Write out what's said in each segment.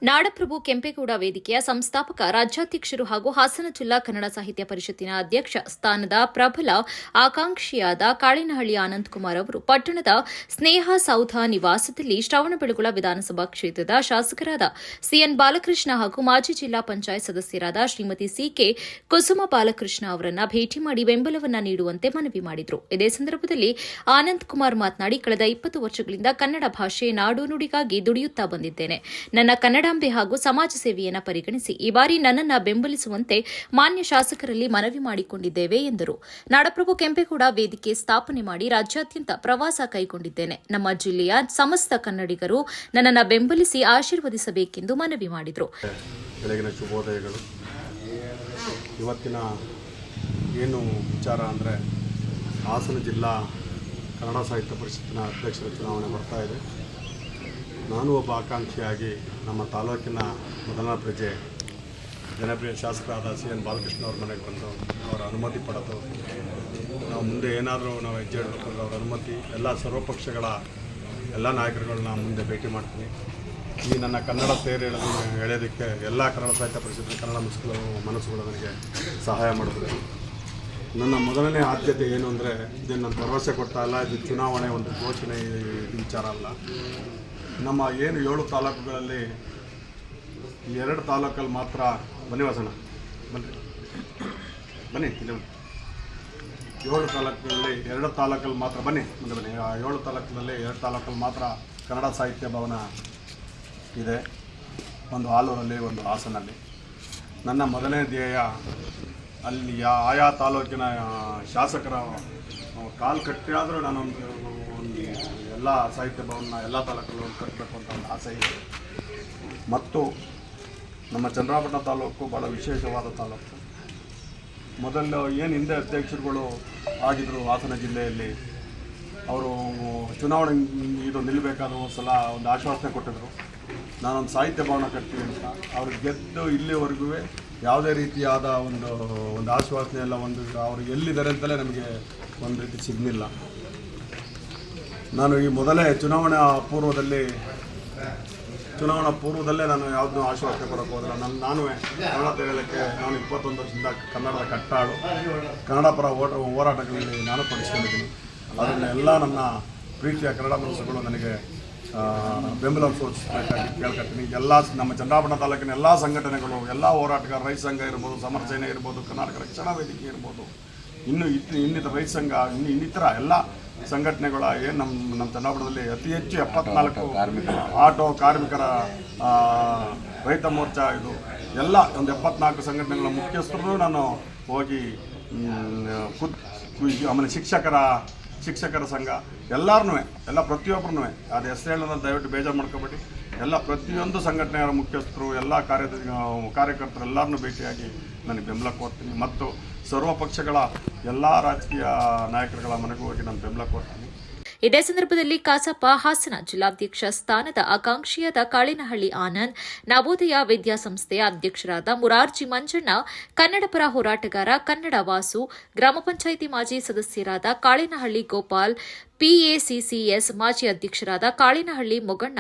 ನಾಡಪ್ರಭು ಕೆಂಪೇಗೌಡ ವೇದಿಕೆಯ ಸಂಸ್ಥಾಪಕ ರಾಜ್ಯಾಧ್ಯಕ್ಷರು ಹಾಗೂ ಹಾಸನ ಜಿಲ್ಲಾ ಕನ್ನಡ ಸಾಹಿತ್ಯ ಪರಿಷತ್ತಿನ ಅಧ್ಯಕ್ಷ ಸ್ಥಾನದ ಪ್ರಬಲ ಆಕಾಂಕ್ಷಿಯಾದ ಕಾಳಿನಹಳ್ಳಿ ಆನಂದಕುಮಾರ್ ಅವರು ಪಟ್ಟಣದ ಸ್ನೇಹ ಸೌಧ ನಿವಾಸದಲ್ಲಿ ಶ್ರವಣಬೆಳಗೊಳ ವಿಧಾನಸಭಾ ಕ್ಷೇತ್ರದ ಶಾಸಕರಾದ ಸಿಎನ್ ಬಾಲಕೃಷ್ಣ ಹಾಗೂ ಮಾಜಿ ಜಿಲ್ಲಾ ಪಂಚಾಯತ್ ಸದಸ್ಯರಾದ ಶ್ರೀಮತಿ ಸಿಕೆ ಕುಸುಮ ಬಾಲಕೃಷ್ಣ ಅವರನ್ನ ಭೇಟಿ ಮಾಡಿ ಬೆಂಬಲವನ್ನ ನೀಡುವಂತೆ ಮನವಿ ಮಾಡಿದರು. ಇದೇ ಸಂದರ್ಭದಲ್ಲಿ ಆನಂದಕುಮಾರ್ ಮಾತನಾಡಿ, ಕಳೆದ 20 ವರ್ಷಗಳಿಂದ ಕನ್ನಡ ಭಾಷೆ ನಾಡು ನುಡಿಗಾಗಿ ದುಡಿಯುತ್ತಾ ಬಂದಿದ್ದೇನೆ. ನನ್ನ ಕನ್ನಡಾಂಬೆ ಹಾಗೂ ಸಮಾಜ ಸೇವೆಯನ್ನು ಪರಿಗಣಿಸಿ ಈ ಬಾರಿ ನನ್ನನ್ನು ಬೆಂಬಲಿಸುವಂತೆ ಮಾನ್ಯ ಶಾಸಕರಲ್ಲಿ ಮನವಿ ಮಾಡಿಕೊಂಡಿದ್ದೇವೆ ಎಂದರು. ನಾಡಪ್ರಭು ಕೆಂಪೇಗೌಡ ವೇದಿಕೆ ಸ್ಥಾಪನೆ ಮಾಡಿ ರಾಜ್ಯಾದ್ಯಂತ ಪ್ರವಾಸ ಕೈಗೊಂಡಿದ್ದೇನೆ. ನಮ್ಮ ಜಿಲ್ಲೆಯ ಸಮಸ್ತ ಕನ್ನಡಿಗರು ನನ್ನನ್ನು ಬೆಂಬಲಿಸಿ ಆಶೀರ್ವದಿಸಬೇಕೆಂದು ಮನವಿ ಮಾಡಿದರು. ಬೆಳಗಿನ ಶುಭೋದಯಗಳು. ಇವತ್ತಿನ ಏನು ವಿಚಾರ ಅಂದರೆ ಹಾಸನ ಜಿಲ್ಲಾ ಕನ್ನಡ ಸಾಹಿತ್ಯ ಪರಿಷತ್ತಿನ ಅಧ್ಯಕ್ಷರ ಚುನಾವಣೆ ಬರ್ತಾ ಇದೆ. ನಾನು ಒಬ್ಬ ಆಕಾಂಕ್ಷಿಯಾಗಿ ನಮ್ಮ ತಾಲೂಕಿನ ಮೊದಲನೇ ಪ್ರಜೆ ಜನಪ್ರಿಯ ಶಾಸಕರಾದ ಸಿಎನ್ ಬಾಲಕೃಷ್ಣ ಅವ್ರ ಮನೆಗೆ ಬಂದು ಅವರ ಅನುಮತಿ ಪಡೆದು ನಾವು ಮುಂದೆ ಏನಾದರೂ ನಾವು ಹೆಜ್ಜೆ ಇಡಬೇಕು ಅವರ ಅನುಮತಿ ಎಲ್ಲ ಸರ್ವಪಕ್ಷಗಳ ಎಲ್ಲ ನಾಯಕರುಗಳನ್ನ ಮುಂದೆ ಭೇಟಿ ಮಾಡ್ತೀನಿ. ಈ ನನ್ನ ಕನ್ನಡ ಸೇರಿ ಎಳೆಯೋದಕ್ಕೆ ಎಲ್ಲ ಕನ್ನಡ ಸಾಹಿತ್ಯ ಪರಿಷತ್ತು ಕನ್ನಡ ಮನಸ್ಸುಗಳು ನನಗೆ ಸಹಾಯ ಮಾಡಬೇಕು. ನನ್ನ ಮೊದಲನೇ ಆದ್ಯತೆ ಏನು ಅಂದರೆ, ಇದನ್ನು ನಾನು ಭರವಸೆ ಕೊಡ್ತಾ ಇಲ್ಲ, ಇದು ಚುನಾವಣೆ ಒಂದು ಘೋಷಣೆ ವಿಚಾರ ಅಲ್ಲ. ನಮ್ಮ ಏನು 7 ತಾಲೂಕುಗಳಲ್ಲಿ 2 ತಾಲೂಕಲ್ಲಿ ಮಾತ್ರ ಬನ್ನಿವಾಸನ ಬನ್ನಿ 7 ತಾಲೂಕಲ್ಲಿ 2 ತಾಲೂಕಲ್ಲಿ ಮಾತ್ರ ಬನ್ನಿ 7 ತಾಲೂಕಿನಲ್ಲಿ 2 ತಾಲೂಕಲ್ಲಿ ಮಾತ್ರ ಕನ್ನಡ ಸಾಹಿತ್ಯ ಭವನ ಇದೆ. ಒಂದು ಆಲೂರಲ್ಲಿ, ಒಂದು ಹಾಸನಲ್ಲಿ. ನನ್ನ ಮೊದಲನೇ ಧ್ಯೇಯ ಅಲ್ಲಿ ಆಯಾ ತಾಲೂಕಿನ ಶಾಸಕರ ಕಾಲು ಕಟ್ಟಿ ಆದರೂ ನಾನೊಂದು ಎಲ್ಲ ಸಾಹಿತ್ಯ ಭವನ ಎಲ್ಲ ತಾಲೂಕಲ್ಲೂ ಕಟ್ಟಬೇಕು ಅಂತ ಒಂದು ಆಸೆ ಇದೆ. ಮತ್ತು ನಮ್ಮ ಚನ್ನರಾಯಪಟ್ಟಣ ತಾಲೂಕು ಭಾಳ ವಿಶೇಷವಾದ ತಾಲೂಕು. ಮೊದಲು ಏನು ಹಿಂದೆ ಅಧ್ಯಕ್ಷರುಗಳು ಆಗಿದ್ದರು ಹಾಸನ ಜಿಲ್ಲೆಯಲ್ಲಿ, ಅವರು ಚುನಾವಣೆ ಇದು ನಿಲ್ಲಬೇಕಾದ ಒಂದು ಸಲ ಒಂದು ಆಶ್ವಾಸನೆ ಕೊಟ್ಟಿದ್ರು, ನಾನೊಂದು ಸಾಹಿತ್ಯ ಭವನ ಕಟ್ತೀನಿ ಅಂತ. ಅವ್ರಿಗೆ ಗೆದ್ದು ಇಲ್ಲಿವರೆಗೂ ಯಾವುದೇ ರೀತಿಯಾದ ಒಂದು ಆಶ್ವಾಸನೆ ಎಲ್ಲ ಅವರು ಎಲ್ಲಿದ್ದಾರೆ ಅಂತಲೇ ನಮಗೆ ಒಂದು ರೀತಿ ಸಿಗಲಿಲ್ಲ. ನಾನು ಈ ಮೊದಲೇ ಚುನಾವಣಾ ಪೂರ್ವದಲ್ಲೇ ನಾನು ಯಾವುದನ್ನೂ ಆಶ್ವಾಸನೆ ಕೊಡೋಕ್ಕೆ ಹೋದರೆ ನಾನು ಕನ್ನಡ ತೆಗೆಯಲಿಕ್ಕೆ ನಾನು 21 ವರ್ಷದಿಂದ ಕನ್ನಡದ ಕಟ್ಟಾಡು ಕನ್ನಡ ಪರ ಹೋರಾಟಗಳಲ್ಲಿ ನಾನು ತೊಡಗಿಸ್ಕೊಂಡಿದ್ದೀನಿ. ಅದನ್ನೆಲ್ಲ ನನ್ನ ಪ್ರೀತಿಯ ಕನ್ನಡ ಮನಸ್ಸುಗಳು ನನಗೆ ಬೆಂಬಲ ಸೂಚಿಸಬೇಕಾಗಿ ಕೇಳ್ಕೊಳ್ತೀನಿ. ಎಲ್ಲ ನಮ್ಮ ಚನ್ನರಾಯಪಟ್ಟಣ ತಾಲೂಕಿನ ಎಲ್ಲ ಸಂಘಟನೆಗಳು, ಎಲ್ಲ ಹೋರಾಟಗಾರ, ರೈತ ಸಂಘ ಇರ್ಬೋದು, ಸಮರ ಸೇನೆ ಇರ್ಬೋದು, ಕರ್ನಾಟಕ ರಕ್ಷಣಾ ವೇದಿಕೆ ಇರ್ಬೋದು, ಇನ್ನಿತರ ರೈತ ಸಂಘ, ಇನ್ನಿತರ ಎಲ್ಲ ಸಂಘಟನೆಗಳ ಏನು ನಮ್ಮ ಚನ್ನರಾಯಪಟ್ಟಣದಲ್ಲಿ ಅತಿ ಹೆಚ್ಚು 74 ಆಟೋ ಕಾರ್ಮಿಕರ ರೈತ ಮೋರ್ಚಾ, ಇದು ಎಲ್ಲ ಒಂದು 74 ಸಂಘಟನೆಗಳ ಮುಖ್ಯಸ್ಥರು ನಾನು ಹೋಗಿ ಆಮೇಲೆ ಶಿಕ್ಷಕರ ಸಂಘ ಎಲ್ಲರನ್ನೂ ಎಲ್ಲ ಪ್ರತಿಯೊಬ್ಬರನ್ನೂ ಅದು ಹೆಸರು ಹೇಳೋದನ್ನ ದಯವಿಟ್ಟು ಬೇಜಾರು ಮಾಡ್ಕೊಬೇಡಿ. ಎಲ್ಲ ಪ್ರತಿಯೊಂದು ಸಂಘಟನೆಗಳ ಮುಖ್ಯಸ್ಥರು, ಎಲ್ಲ ಕಾರ್ಯಕರ್ತರು ಎಲ್ಲರನ್ನೂ ಭೇಟಿಯಾಗಿ ನನಗೆ ಬೆಂಬಲ ಕೊಡ್ತೀನಿ. ಮತ್ತು ಸರ್ವಪಕ್ಷಗಳ ಎಲ್ಲ ರಾಜಕೀಯ ನಾಯಕರುಗಳ ಮನೆಗೂ ಹೋಗಿ ನಾನು ಬೆಂಬಲ ಕೊಡ್ತೀನಿ. ಇದೇ ಸಂದರ್ಭದಲ್ಲಿ ಕಸಾಪ ಹಾಸನ ಜಿಲ್ಲಾಧ್ಯಕ್ಷ ಸ್ಥಾನದ ಆಕಾಂಕ್ಷಿಯಾದ ಕಾಳಿನಹಳ್ಳಿ ಆನಂದ್, ನವೋದಯ ವಿದ್ಯಾಸಂಸ್ಥೆಯ ಅಧ್ಯಕ್ಷರಾದ ಮುರಾರ್ಜಿ ಮಂಜಣ್ಣ, ಕನ್ನಡ ಪರ ಹೋರಾಟಗಾರ ಕನ್ನಡ ವಾಸು, ಗ್ರಾಮ ಪಂಚಾಯಿತಿ ಮಾಜಿ ಸದಸ್ಯರಾದ ಕಾಳಿನಹಳ್ಳಿ ಗೋಪಾಲ್, ಪಿಎಸಿಸಿಎಸ್ ಮಾಜಿ ಅಧ್ಯಕ್ಷರಾದ ಕಾಳಿನಹಳ್ಳಿ ಮೊಗಣ್ಣ,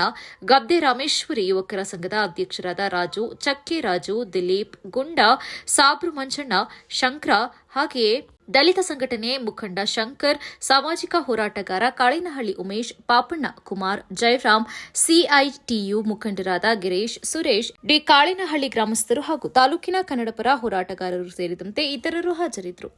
ಗದ್ದೆ ರಾಮೇಶ್ವರಿ ಯುವಕರ ಸಂಘದ ಅಧ್ಯಕ್ಷರಾದ ರಾಜು, ಚಕ್ಕೆ ರಾಜು, ದಿಲೀಪ್, ಗುಂಡ, ಸಾಬ್ರು ಮಂಜಣ್ಣ, ಶಂಕರ, ಹಾಗೆಯೇ ದಲಿತ ಸಂಘಟನೆ ಮುಖಂಡ ಶಂಕರ್, ಸಾಮಾಜಿಕ ಹೋರಾಟಗಾರ ಕಾಳಿನಹಳ್ಳಿ ಉಮೇಶ್, ಪಾಪಣ್ಣ, ಕುಮಾರ್, ಜಯರಾಮ್, ಸಿಐಟಿಯು ಮುಖಂಡರಾದ ಗಿರೀಶ್, ಸುರೇಶ್, ಡಿ ಕಾಳಿನಹಳ್ಳಿ ಗ್ರಾಮಸ್ಥರು ಹಾಗೂ ತಾಲೂಕಿನ ಕನ್ನಡ ಪರ ಹೋರಾಟಗಾರರು ಸೇರಿದಂತೆ ಇತರರು ಹಾಜರಿದ್ದರು.